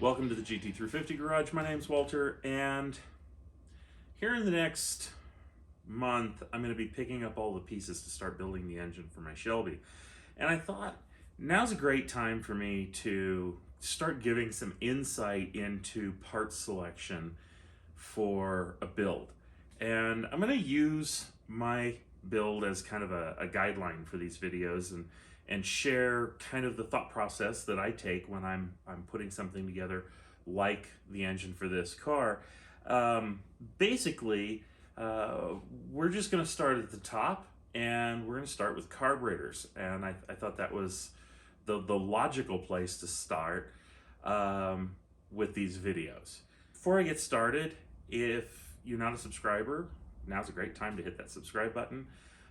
Welcome to the GT350 Garage. My name's Walter, and here in the next month, I'm going to be picking up all the pieces to start building the engine for my Shelby. And I thought now's a great time for me to start giving some insight into parts selection for a build. And I'm going to use my build as kind of a guideline for these videos and share kind of the thought process that I take when I'm putting something together like the engine for this car. Basically, we're just going to start at the top, and we're going to start with carburetors. And I thought that was the logical place to start with these videos. Before I get started, if you're not a subscriber, now's a great time to hit that subscribe button.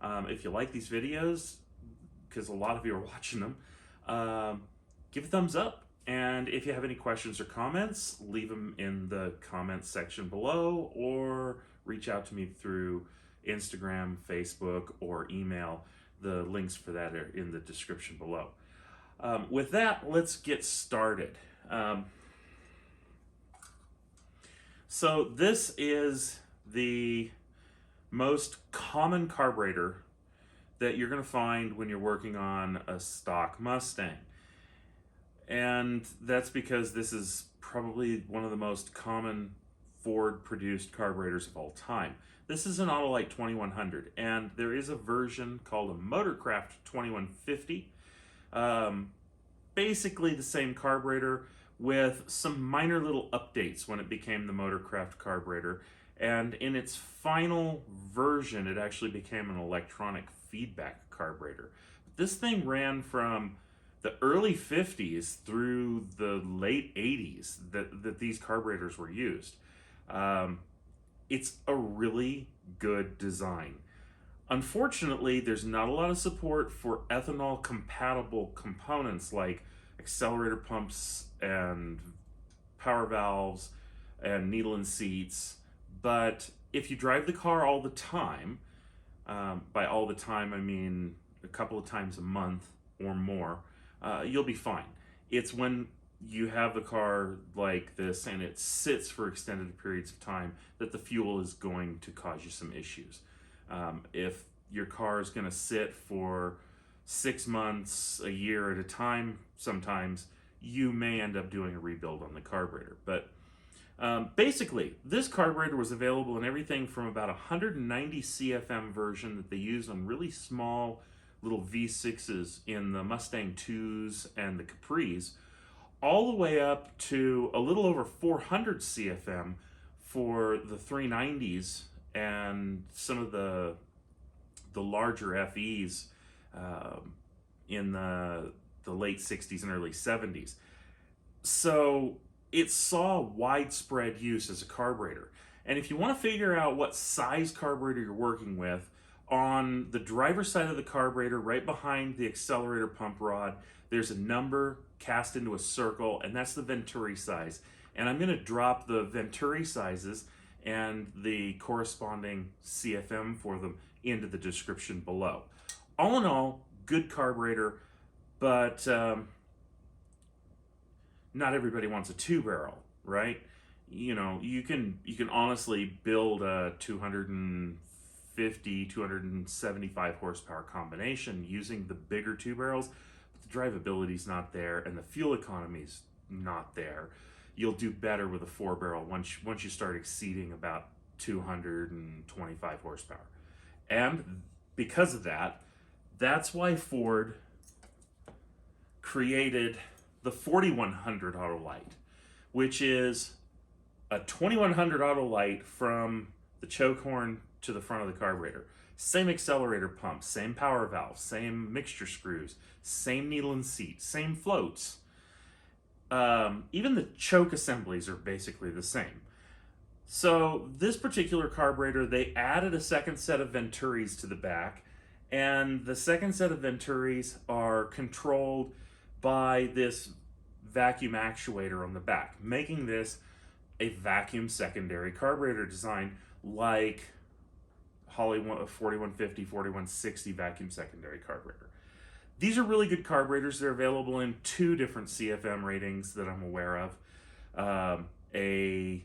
If you like these videos, because a lot of you are watching them, give a thumbs up. And if you have any questions or comments, leave them in the comments section below, or reach out to me through Instagram, Facebook, or email. The links for that are in the description below. With that, let's get started. So this is the most common carburetor that you're going to find when you're working on a stock Mustang. And that's because this is probably one of the most common Ford produced carburetors of all time. This is an Autolite 2100, and there is a version called a Motorcraft 2150. Basically the same carburetor with some minor little updates when it became the Motorcraft carburetor. And in its final version, it actually became an electronic feedback carburetor. This thing ran from the early 50s through the late 80s that these carburetors were used. It's a really good design. Unfortunately, there's not a lot of support for ethanol compatible components like accelerator pumps and power valves and needle and seats. But if you drive the car all the time, by all the time I mean a couple of times a month or more, you'll be fine. It's when you have the car like this and it sits for extended periods of time that the fuel is going to cause you some issues. If your car is going to sit for 6 months, a year at a time, sometimes you may end up doing a rebuild on the carburetor. But basically, this carburetor was available in everything from about 190 CFM version that they used on really small little V6s in the Mustang 2s and the Capris, all the way up to a little over 400 CFM for the 390s and some of the larger FEs in the late 60s and early 70s. So it saw widespread use as a carburetor. And if you want to figure out what size carburetor you're working with, on the driver's side of the carburetor, right behind the accelerator pump rod, there's a number cast into a circle, and that's the Venturi size. And I'm going to drop the Venturi sizes and the corresponding CFM for them into the description below. All in all, good carburetor, but not everybody wants a 2-barrel, right? You know, you can honestly build a 250, 275 horsepower combination using the bigger 2 barrels, but the drivability's not there and the fuel economy's not there. You'll do better with a 4-barrel once you start exceeding about 225 horsepower. And because of that, that's why Ford created the 4100 Autolite, which is a 2100 Autolite from the choke horn to the front of the carburetor. Same accelerator pump, same power valve, same mixture screws, same needle and seat, same floats. Even the choke assemblies are basically the same. So this particular carburetor, they added a second set of Venturis to the back, and the second set of Venturis are controlled by this vacuum actuator on the back, making this a vacuum secondary carburetor design like Hollywood 4150, 4160 vacuum secondary carburetor. These are really good carburetors. They're available in 2 different CFM ratings that I'm aware of. a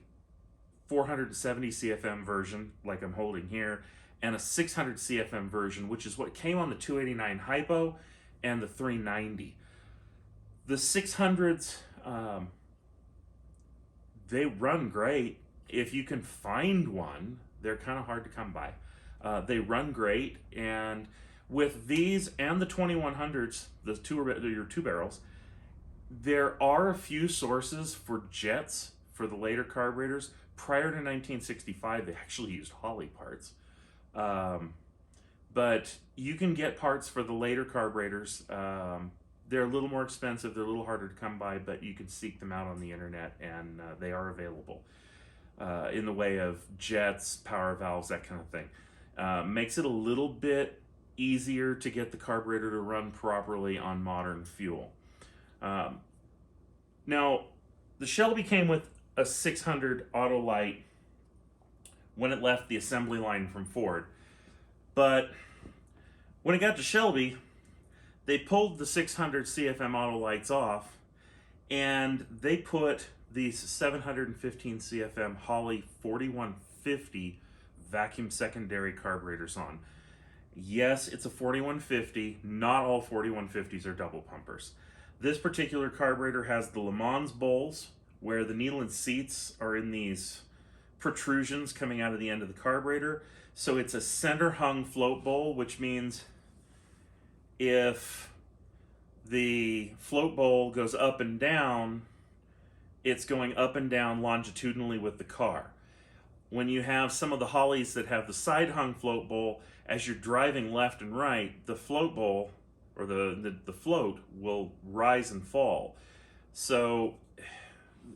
470 CFM version, like I'm holding here, and a 600 CFM version, which is what came on the 289 Hypo and the 390. The 600s, they run great if you can find one. They're kind of hard to come by. They run great, and with these and the 2100s, your two barrels, there are a few sources for jets for the later carburetors. Prior to 1965, they actually used Holley parts. But you can get parts for the later carburetors. They're a little more expensive, they're a little harder to come by, but you can seek them out on the internet, and they are available in the way of jets, power valves, that kind of thing. Makes it a little bit easier to get the carburetor to run properly on modern fuel. Now, the Shelby came with a 600 Autolite when it left the assembly line from Ford. But when it got to Shelby, they pulled the 600 CFM Autolites off, and they put these 715 CFM Holley 4150 vacuum secondary carburetors on. Yes, it's a 4150. Not all 4150s are double pumpers. This particular carburetor has the Le Mans bowls, where the needle and seats are in these protrusions coming out of the end of the carburetor. So it's a center hung float bowl, which means if the float bowl goes up and down, it's going up and down longitudinally with the car. When you have some of the Holleys that have the side hung float bowl, as you're driving left and right, the float bowl, or the float, will rise and fall. So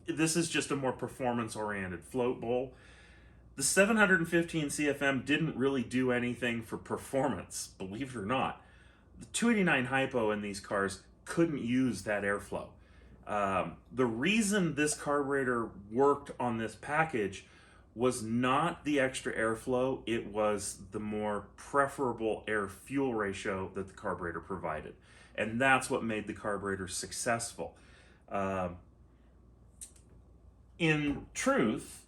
this is just a more performance-oriented float bowl. The 715 CFM didn't really do anything for performance, believe it or not. The 289 Hypo in these cars couldn't use that airflow. The reason this carburetor worked on this package was not the extra airflow, it was the more preferable air-fuel ratio that the carburetor provided. And that's what made the carburetor successful. In truth,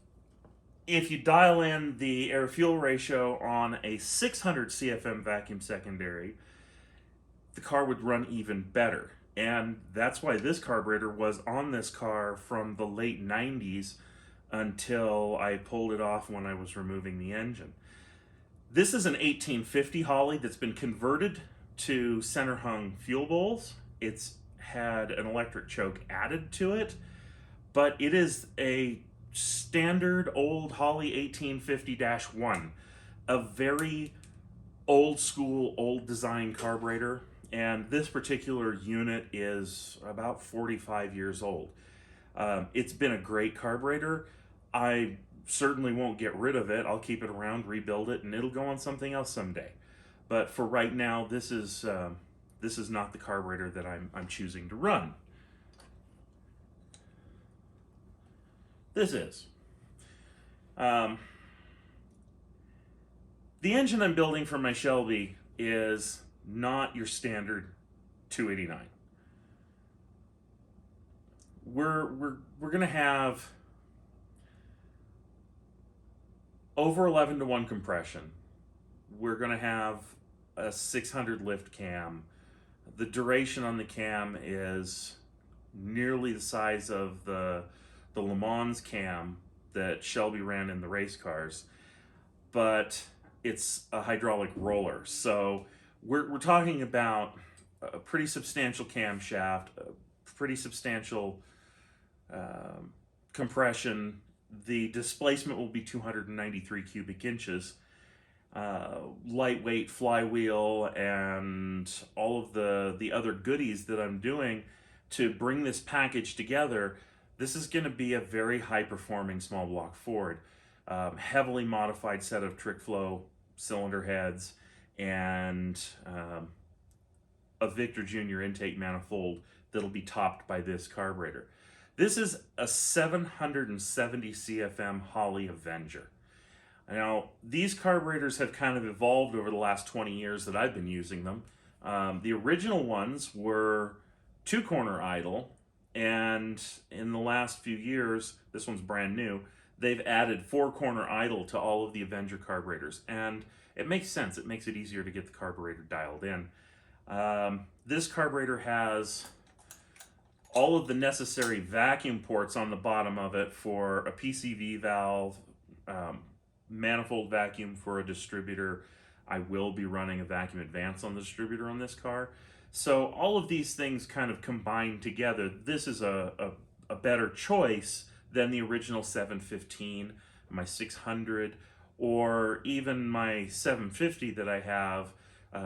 if you dial in the air-fuel ratio on a 600 CFM vacuum secondary, the car would run even better. And that's why this carburetor was on this car from the late 90s until I pulled it off when I was removing the engine. This is an 1850 Holley that's been converted to center hung fuel bowls. It's had an electric choke added to it, but it is a standard old Holley 1850-1, a very old school, old design carburetor. And this particular unit is about 45 years old. It's been a great carburetor. I certainly won't get rid of it. I'll keep it around, rebuild it, and it'll go on something else someday. But for right now, this is not the carburetor that I'm choosing to run. This is. The engine I'm building for my Shelby is not your standard 289. We're gonna have over 11-to-1 compression. We're gonna have a 600 lift cam. The duration on the cam is nearly the size of the Le Mans cam that Shelby ran in the race cars, but it's a hydraulic roller. So we're talking about a pretty substantial camshaft, a pretty substantial compression. The displacement will be 293 cubic inches. Lightweight flywheel and all of the other goodies that I'm doing to bring this package together. This is going to be a very high-performing small block Ford. Heavily modified set of trick flow cylinder heads and a Victor Jr. intake manifold that'll be topped by this carburetor. This is a 770 CFM Holley Avenger. Now, these carburetors have kind of evolved over the last 20 years that I've been using them. The original ones were two-corner idle, And in the last few years, this one's brand new, they've added 4-corner idle to all of the Avenger carburetors. And it makes sense. It makes it easier to get the carburetor dialed in. This carburetor has all of the necessary vacuum ports on the bottom of it for a PCV valve, manifold vacuum for a distributor. I will be running a vacuum advance on the distributor on this car. So all of these things kind of combined together. This is a better choice than the original 715, my 600, or even my 750 that I have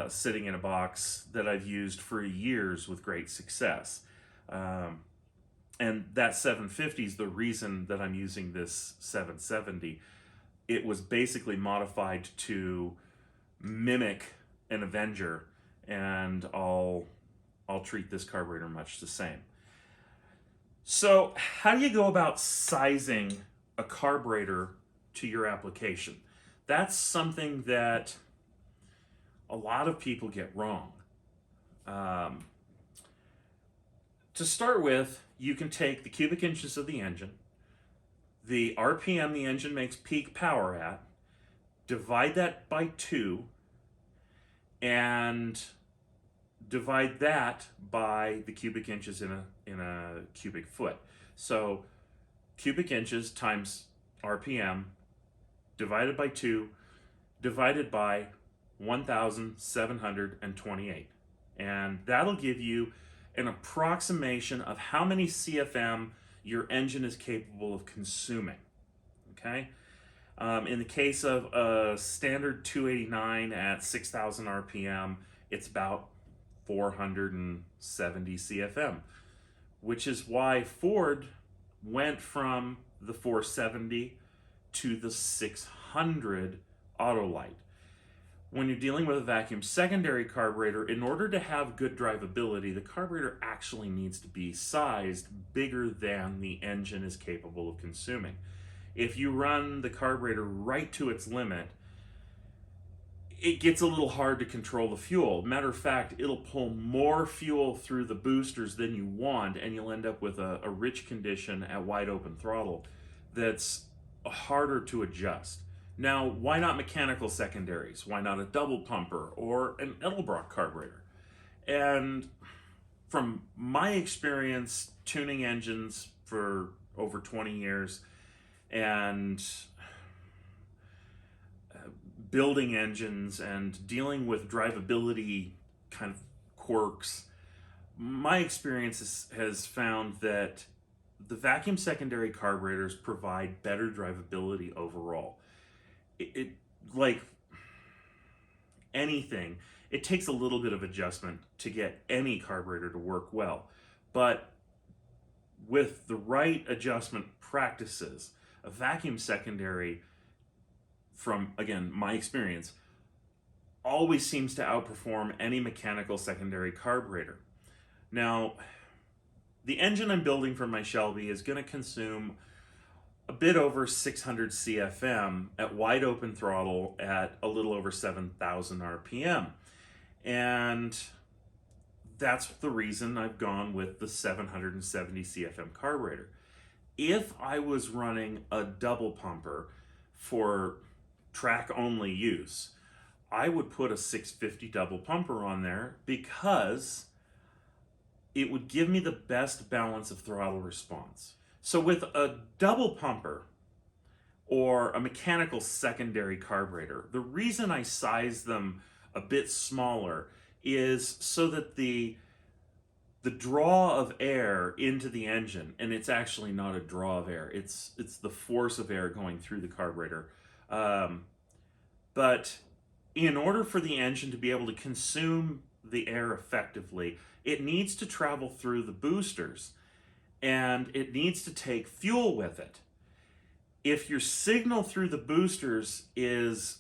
sitting in a box that I've used for years with great success. And that 750 is the reason that I'm using this 770. It was basically modified to mimic an Avenger, and I'll treat this carburetor much the same. So how do you go about sizing a carburetor to your application? That's something that a lot of people get wrong. To start with, you can take the cubic inches of the engine, the RPM the engine makes peak power at, divide that by 2, and divide that by the cubic inches in a cubic foot. So cubic inches times RPM divided by 2 divided by 1,728. And that'll give you an approximation of how many CFM your engine is capable of consuming. Okay? In the case of a standard 289 at 6,000 RPM, it's about 470 CFM, which is why Ford went from the 470 to the 600 Autolite. When you're dealing with a vacuum secondary carburetor, in order to have good drivability, the carburetor actually needs to be sized bigger than the engine is capable of consuming. If you run the carburetor right to its limit, it gets a little hard to control the fuel. Matter of fact, it'll pull more fuel through the boosters than you want, and you'll end up with a rich condition at wide open throttle that's harder to adjust. Now, why not mechanical secondaries? Why not a double pumper or an Edelbrock carburetor? And from my experience tuning engines for over 20 years and building engines and dealing with drivability kind of quirks, my experience has found that the vacuum secondary carburetors provide better drivability overall. It like anything, it takes a little bit of adjustment to get any carburetor to work well. But with the right adjustment practices, a vacuum secondary, from, again, my experience, always seems to outperform any mechanical secondary carburetor. Now, the engine I'm building for my Shelby is going to consume a bit over 600 CFM at wide open throttle at a little over 7,000 RPM. And that's the reason I've gone with the 770 CFM carburetor. If I was running a double pumper for track only use, I would put a 650 double pumper on there because it would give me the best balance of throttle response. So with a double pumper or a mechanical secondary carburetor, the reason I size them a bit smaller is so that the draw of air into the engine, and it's actually not a draw of air, it's the force of air going through the carburetor. But in order for the engine to be able to consume the air effectively, it needs to travel through the boosters, and it needs to take fuel with it. If your signal through the boosters is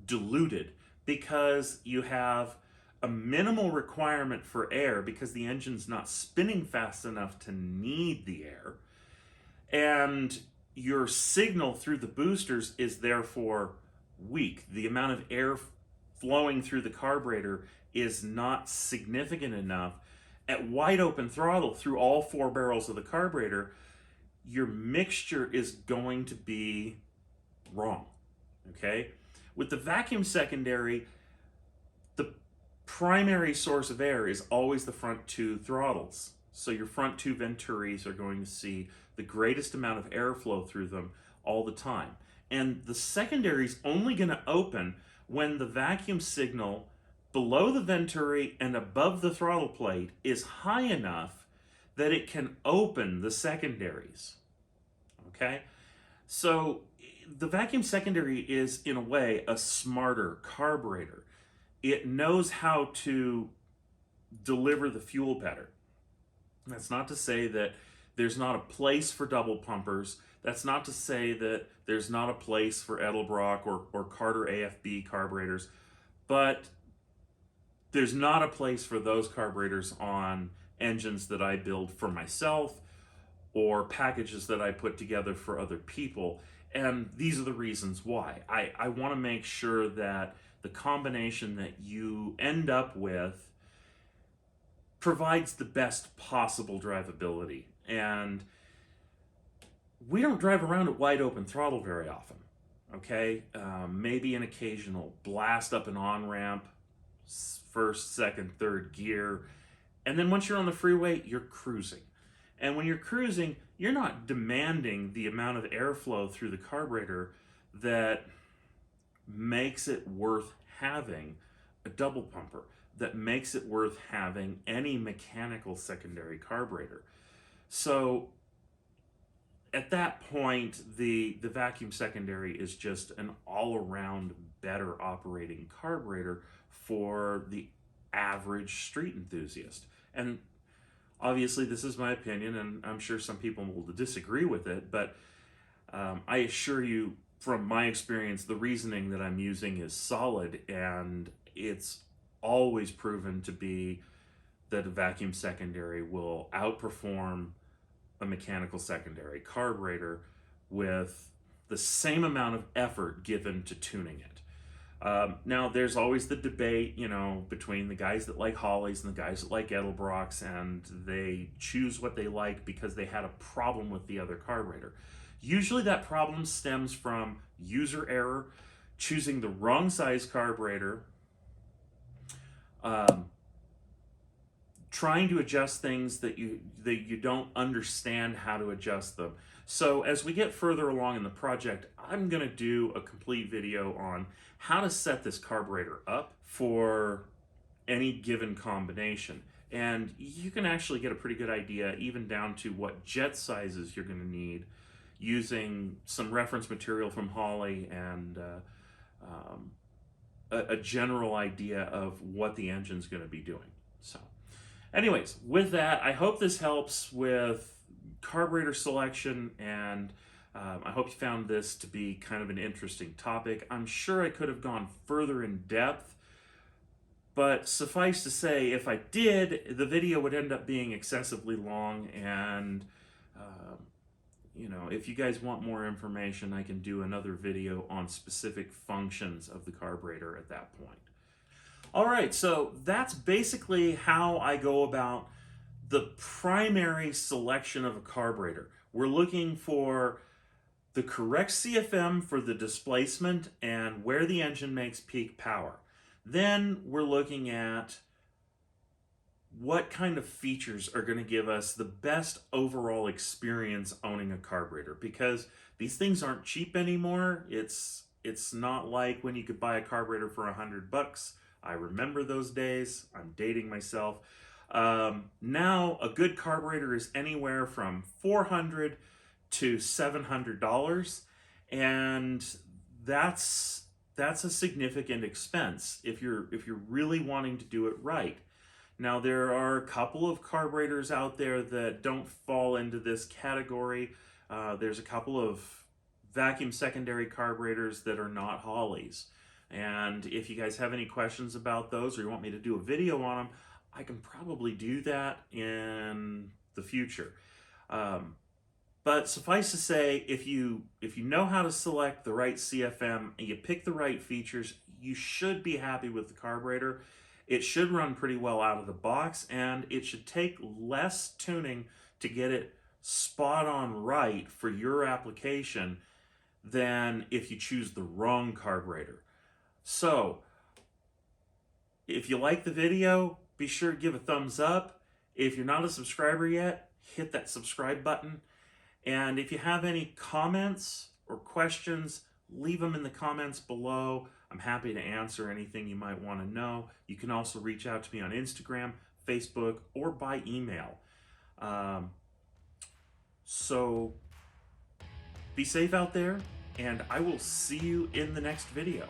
diluted because you have a minimal requirement for air because the engine's not spinning fast enough to need the air, and your signal through the boosters is therefore weak, the amount of air flowing through the carburetor is not significant enough, At wide open throttle through all 4 barrels of the carburetor, your mixture is going to be wrong, okay? With the vacuum secondary, the primary source of air is always the front 2 throttles. So your front 2 venturis are going to see the greatest amount of airflow through them all the time. And the secondary is only going to open when the vacuum signal below the venturi and above the throttle plate is high enough that it can open the secondaries. Okay? So the vacuum secondary is, in a way, a smarter carburetor. It knows how to deliver the fuel better. That's not to say that there's not a place for double pumpers. That's not to say that there's not a place for Edelbrock or Carter AFB carburetors, but there's not a place for those carburetors on engines that I build for myself or packages that I put together for other people. And these are the reasons why. I want to make sure that the combination that you end up with provides the best possible drivability. And we don't drive around at wide open throttle very often, okay? Maybe an occasional blast up an on-ramp, first, second, third gear, and then once you're on the freeway, you're cruising. And when you're cruising, you're not demanding the amount of airflow through the carburetor that makes it worth having a double pumper, that makes it worth having any mechanical secondary carburetor. So at that point, the vacuum secondary is just an all-around better operating carburetor for the average street enthusiast. And obviously this is my opinion, and I'm sure some people will disagree with it, but I assure you from my experience, the reasoning that I'm using is solid, and it's always proven to be that a vacuum secondary will outperform a mechanical secondary carburetor with the same amount of effort given to tuning it. Now, there's always the debate, you know, between the guys that like Holleys and the guys that like Edelbrocks, and they choose what they like because they had a problem with the other carburetor. Usually that problem stems from user error, choosing the wrong size carburetor, trying to adjust things that you don't understand how to adjust them. So as we get further along in the project, I'm going to do a complete video on how to set this carburetor up for any given combination. And you can actually get a pretty good idea even down to what jet sizes you're going to need using some reference material from Holley and a general idea of what the engine's going to be doing. So anyways, with that, I hope this helps with carburetor selection, and I hope you found this to be kind of an interesting topic. I'm sure I could have gone further in depth, but suffice to say, if I did, the video would end up being excessively long, and you know, if you guys want more information, I can do another video on specific functions of the carburetor at that point. All right, so that's basically how I go about the primary selection of a carburetor. We're looking for the correct CFM for the displacement and where the engine makes peak power. Then we're looking at what kind of features are going to give us the best overall experience owning a carburetor, because these things aren't cheap anymore. It's not like when you could buy a carburetor for $100. I remember those days. I'm dating myself. Now a good carburetor is anywhere from $400 to $700, and that's a significant expense if you're really wanting to do it right. Now, there are a couple of carburetors out there that don't fall into this category. There's a couple of vacuum secondary carburetors that are not Holleys. And if you guys have any questions about those, or you want me to do a video on them, I can probably do that in the future. But suffice to say, if you know how to select the right CFM and you pick the right features, you should be happy with the carburetor. It should run pretty well out of the box, and it should take less tuning to get it spot on right for your application than if you choose the wrong carburetor. So, if you like the video, be sure to give a thumbs up. If you're not a subscriber yet, hit that subscribe button. And if you have any comments or questions, leave them in the comments below. I'm happy to answer anything you might want to know. You can also reach out to me on Instagram, Facebook, or by email. So be safe out there, and I will see you in the next video.